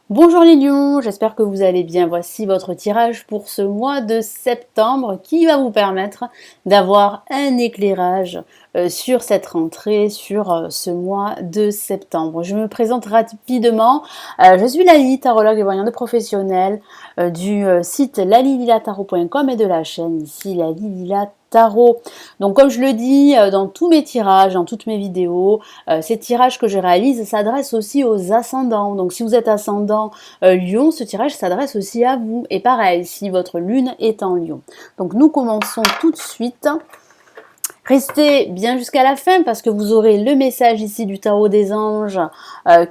Bonjour les lions, j'espère que vous allez bien. Voici votre tirage pour ce mois de septembre qui va vous permettre d'avoir un éclairage sur cette rentrée, sur ce mois de septembre. Je me présente rapidement. Je suis Lali, tarologue et voyante professionnelle du site lalililatarot.com et de la chaîne ici Lali Lila Tarot. Donc comme je le dis dans tous mes tirages, dans toutes mes vidéos, ces tirages que je réalise s'adressent aussi aux ascendants. Donc si vous êtes ascendant Lion, ce tirage s'adresse aussi à vous. Et pareil, si votre lune est en Lion. Donc nous commençons tout de suite. Restez bien jusqu'à la fin parce que vous aurez le message ici du tarot des anges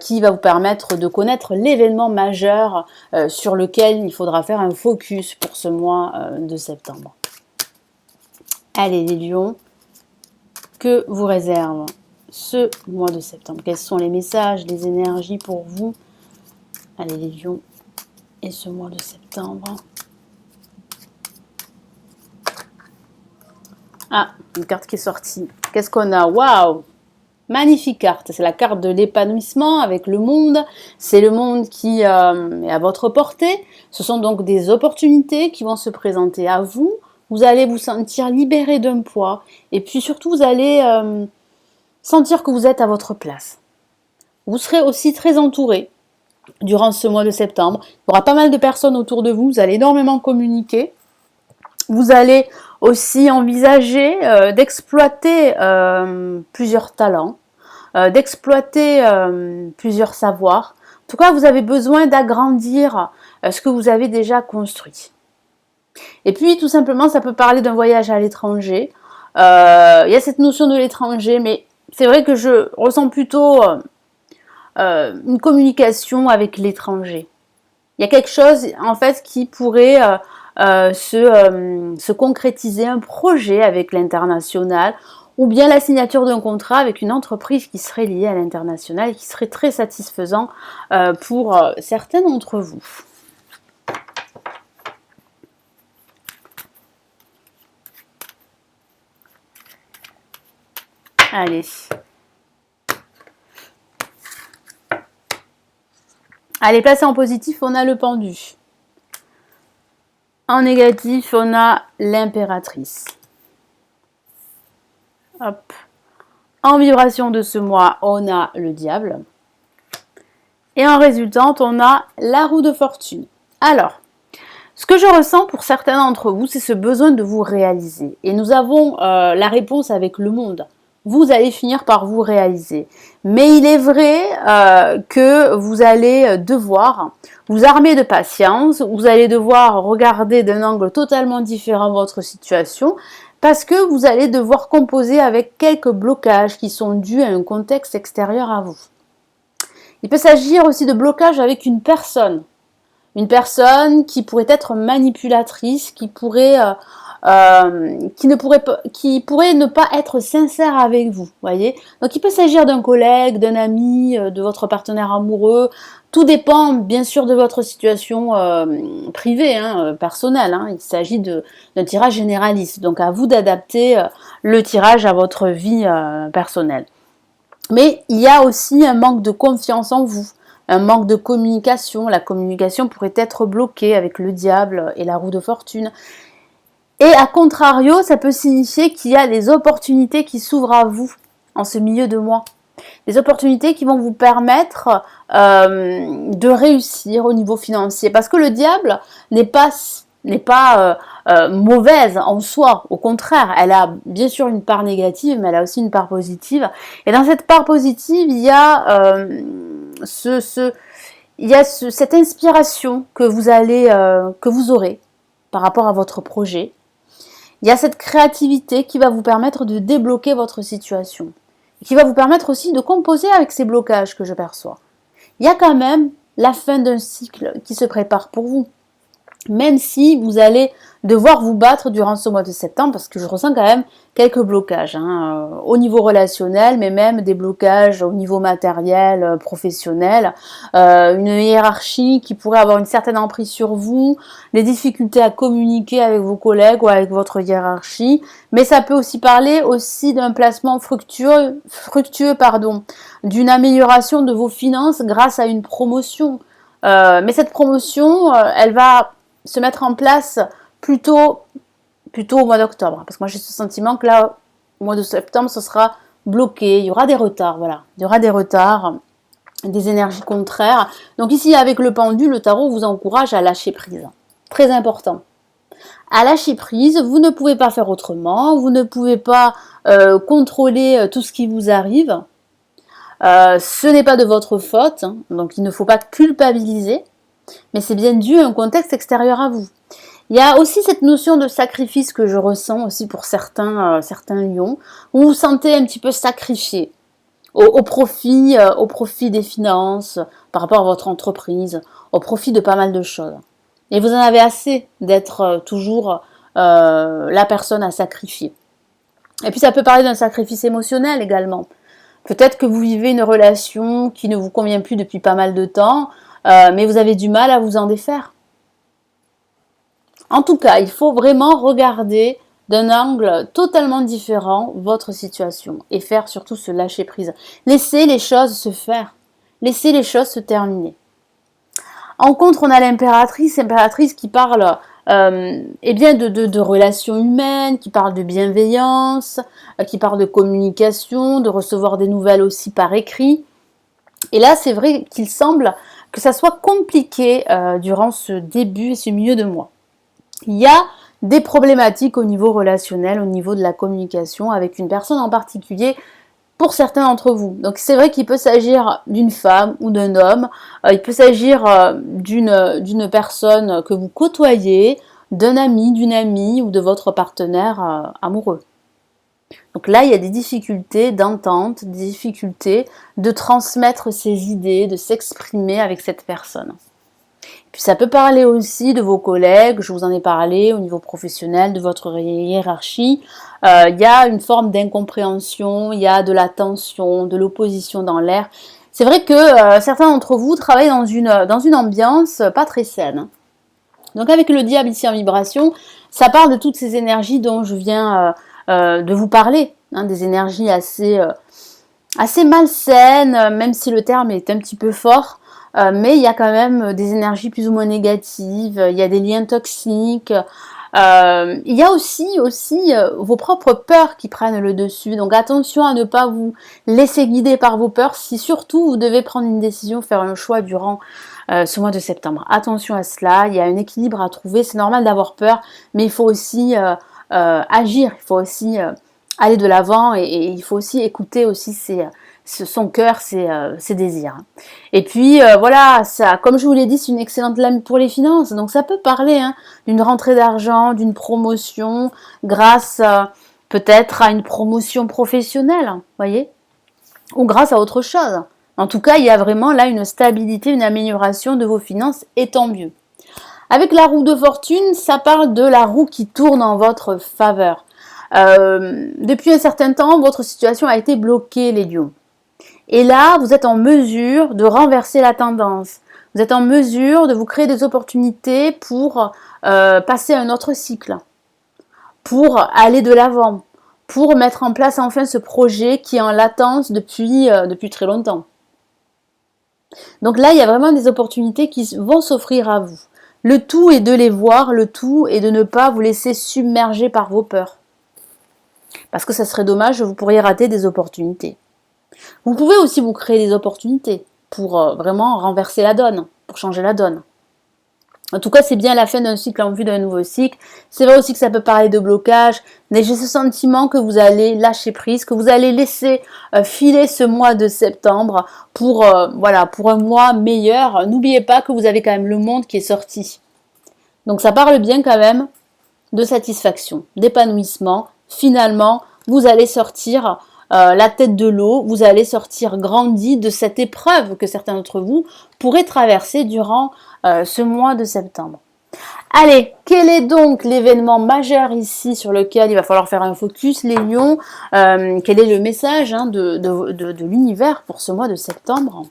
qui va vous permettre de connaître l'événement majeur sur lequel il faudra faire un focus pour ce mois de septembre. Allez les lions, que vous réserve ce mois de septembre? Quels sont les messages, les énergies pour vous? Allez les lions, et ce mois de septembre. Ah, une carte qui est sortie. Qu'est-ce qu'on a? Waouh! Magnifique carte. C'est la carte de l'épanouissement avec le monde. C'est le monde qui est à votre portée. Ce sont donc des opportunités qui vont se présenter à vous. Vous allez vous sentir libéré d'un poids. Et puis surtout, vous allez sentir que vous êtes à votre place. Vous serez aussi très entouré durant ce mois de septembre. Il y aura pas mal de personnes autour de vous. Vous allez énormément communiquer. Vous allez aussi envisager d'exploiter plusieurs talents, d'exploiter plusieurs savoirs. En tout cas, vous avez besoin d'agrandir ce que vous avez déjà construit. Et puis, tout simplement, ça peut parler d'un voyage à l'étranger. Il y a cette notion de l'étranger, mais c'est vrai que je ressens plutôt une communication avec l'étranger. Il y a quelque chose, en fait, qui pourrait se concrétiser, un projet avec l'international, ou bien la signature d'un contrat avec une entreprise qui serait liée à l'international et qui serait très satisfaisant pour certains d'entre vous. Allez. Allez, placé en positif, on a le pendu. En négatif, on a l'impératrice. Hop. En vibration de ce mois, on a le diable. Et en résultante, on a la roue de fortune. Alors, ce que je ressens pour certains d'entre vous, c'est ce besoin de vous réaliser. Et nous avons la réponse avec le monde. Vous allez finir par vous réaliser. Mais il est vrai que vous allez devoir vous armer de patience, vous allez devoir regarder d'un angle totalement différent votre situation, parce que vous allez devoir composer avec quelques blocages qui sont dus à un contexte extérieur à vous. Il peut s'agir aussi de blocages avec une personne qui pourrait être manipulatrice, qui pourrait ne pas être sincère avec vous, voyez. Donc il peut s'agir d'un collègue, d'un ami, de votre partenaire amoureux. Tout dépend bien sûr de votre situation privée, personnelle. Il s'agit d'un tirage généraliste, donc à vous d'adapter le tirage à votre vie personnelle. Mais il y a aussi un manque de confiance en vous, un manque de communication. La communication pourrait être bloquée avec le diable et la roue de fortune. Et à contrario, ça peut signifier qu'il y a des opportunités qui s'ouvrent à vous en ce milieu de mois. Des opportunités qui vont vous permettre de réussir au niveau financier. Parce que le diable n'est pas mauvaise en soi. Au contraire, elle a bien sûr une part négative, mais elle a aussi une part positive. Et dans cette part positive, il y a cette inspiration que vous aurez par rapport à votre projet. Il y a cette créativité qui va vous permettre de débloquer votre situation. Et qui va vous permettre aussi de composer avec ces blocages que je perçois. Il y a quand même la fin d'un cycle qui se prépare pour vous. Même si vous allez devoir vous battre durant ce mois de septembre, parce que je ressens quand même quelques blocages au niveau relationnel, mais même des blocages au niveau matériel, professionnel, une hiérarchie qui pourrait avoir une certaine emprise sur vous, des difficultés à communiquer avec vos collègues ou avec votre hiérarchie, mais ça peut aussi parler aussi d'un placement fructueux, d'une amélioration de vos finances grâce à une promotion. Mais cette promotion, elle va se mettre en place plutôt au mois d'octobre. Parce que moi, j'ai ce sentiment que là, au mois de septembre, ce sera bloqué. Il y aura des retards, voilà. Il y aura des retards, des énergies contraires. Donc ici, avec le pendu, le tarot vous encourage à lâcher prise. Très important. À lâcher prise, vous ne pouvez pas faire autrement. Vous ne pouvez pas contrôler tout ce qui vous arrive. Ce n'est pas de votre faute, hein, donc il ne faut pas culpabiliser, mais c'est bien dû à un contexte extérieur à vous. Il y a aussi cette notion de sacrifice que je ressens aussi pour certains lions, où vous vous sentez un petit peu sacrifié au profit des finances, par rapport à votre entreprise, au profit de pas mal de choses. Et vous en avez assez d'être toujours la personne à sacrifier. Et puis ça peut parler d'un sacrifice émotionnel également. Peut-être que vous vivez une relation qui ne vous convient plus depuis pas mal de temps, mais vous avez du mal à vous en défaire. En tout cas, il faut vraiment regarder d'un angle totalement différent votre situation et faire surtout ce lâcher prise. Laissez les choses se faire. Laissez les choses se terminer. En contre, on a l'impératrice qui parle eh bien de relations humaines, qui parle de bienveillance, qui parle de communication, de recevoir des nouvelles aussi par écrit. Et là, c'est vrai qu'il semble que ça soit compliqué durant ce début et ce milieu de mois. Il y a des problématiques au niveau relationnel, au niveau de la communication avec une personne en particulier pour certains d'entre vous. Donc c'est vrai qu'il peut s'agir d'une femme ou d'un homme, il peut s'agir d'une personne que vous côtoyez, d'un ami, d'une amie ou de votre partenaire amoureux. Donc là, il y a des difficultés d'entente, des difficultés de transmettre ses idées, de s'exprimer avec cette personne. Puis ça peut parler aussi de vos collègues, je vous en ai parlé au niveau professionnel, de votre hiérarchie. Il y a une forme d'incompréhension, il y a de la tension, de l'opposition dans l'air. C'est vrai que certains d'entre vous travaillent dans une ambiance pas très saine. Donc avec le diable ici en vibration, ça parle de toutes ces énergies dont je viens de vous parler, hein, des énergies assez malsaines, même si le terme est un petit peu fort. Mais il y a quand même des énergies plus ou moins négatives, il y a des liens toxiques, il y a aussi vos propres peurs qui prennent le dessus. Donc attention à ne pas vous laisser guider par vos peurs si surtout vous devez prendre une décision, faire un choix durant ce mois de septembre. Attention à cela, il y a un équilibre à trouver, c'est normal d'avoir peur, mais il faut aussi agir, il faut aussi aller de l'avant et il faut aussi écouter aussi son cœur, ses désirs. Et puis voilà, ça, comme je vous l'ai dit, c'est une excellente lame pour les finances. Donc ça peut parler d'une rentrée d'argent, d'une promotion, grâce peut-être à une promotion professionnelle, voyez, ou grâce à autre chose. En tout cas, il y a vraiment là une stabilité, une amélioration de vos finances, et tant mieux. Avec la roue de fortune, ça parle de la roue qui tourne en votre faveur. Depuis un certain temps, votre situation a été bloquée, les lions. Et là, vous êtes en mesure de renverser la tendance. Vous êtes en mesure de vous créer des opportunités pour passer à un autre cycle, pour aller de l'avant, pour mettre en place enfin ce projet qui est en latence depuis très longtemps. Donc là, il y a vraiment des opportunités qui vont s'offrir à vous. Le tout est de les voir, le tout est de ne pas vous laisser submerger par vos peurs. Parce que ça serait dommage, vous pourriez rater des opportunités. Vous pouvez aussi vous créer des opportunités pour vraiment renverser la donne, pour changer la donne. En tout cas, c'est bien la fin d'un cycle en vue d'un nouveau cycle. C'est vrai aussi que ça peut parler de blocage, mais j'ai ce sentiment que vous allez lâcher prise, que vous allez laisser filer ce mois de septembre pour un mois meilleur. N'oubliez pas que vous avez quand même le monde qui est sorti. Donc ça parle bien quand même de satisfaction, d'épanouissement. Finalement, vous allez sortir la tête de l'eau, vous allez sortir grandi de cette épreuve que certains d'entre vous pourraient traverser durant ce mois de septembre. Allez, quel est donc l'événement majeur ici sur lequel il va falloir faire un focus, les lions? Quel est le message de l'univers pour ce mois de septembre?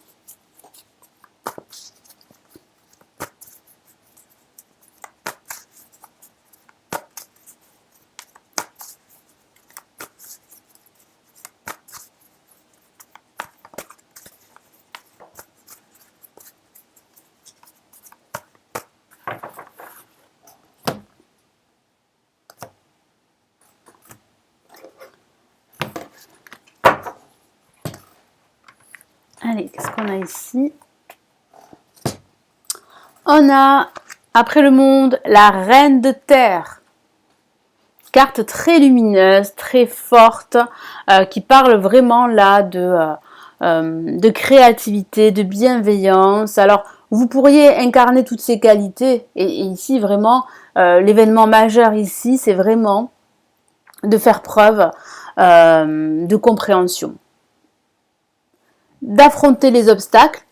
Allez, qu'est-ce qu'on a ici? On a, après le monde, la reine de terre. Carte très lumineuse, très forte, qui parle vraiment là de créativité, de bienveillance. Alors, vous pourriez incarner toutes ces qualités. Et ici, vraiment, l'événement majeur ici, c'est vraiment de faire preuve de compréhension. D'affronter les obstacles,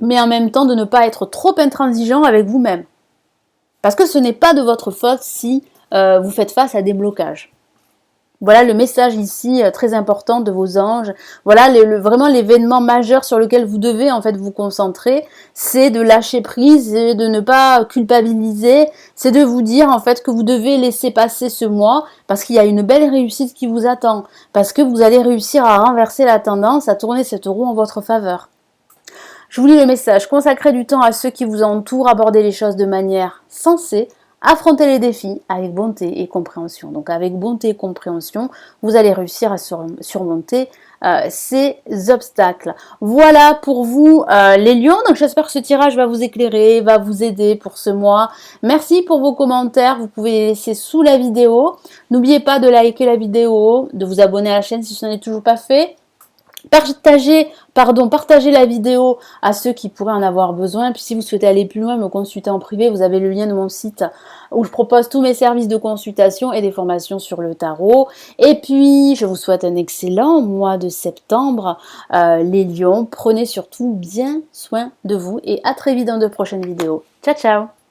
mais en même temps de ne pas être trop intransigeant avec vous-même. Parce que ce n'est pas de votre faute si vous faites face à des blocages. Voilà le message ici très important de vos anges. Voilà vraiment l'événement majeur sur lequel vous devez en fait vous concentrer, c'est de lâcher prise et de ne pas culpabiliser, c'est de vous dire en fait que vous devez laisser passer ce mois parce qu'il y a une belle réussite qui vous attend, parce que vous allez réussir à renverser la tendance, à tourner cette roue en votre faveur. Je vous lis le message. Consacrez du temps à ceux qui vous entourent, abordez les choses de manière sensée, affrontez les défis avec bonté et compréhension. Donc avec bonté et compréhension, vous allez réussir à surmonter ces obstacles. Voilà pour vous les lions. Donc j'espère que ce tirage va vous éclairer, va vous aider pour ce mois. Merci pour vos commentaires. Vous pouvez les laisser sous la vidéo. N'oubliez pas de liker la vidéo, de vous abonner à la chaîne si ce n'est toujours pas fait. Partagez la vidéo à ceux qui pourraient en avoir besoin. Puis si vous souhaitez aller plus loin, me consulter en privé, vous avez le lien de mon site où je propose tous mes services de consultation et des formations sur le tarot. Et puis, je vous souhaite un excellent mois de septembre. Les lions, prenez surtout bien soin de vous et à très vite dans de prochaines vidéos. Ciao, ciao!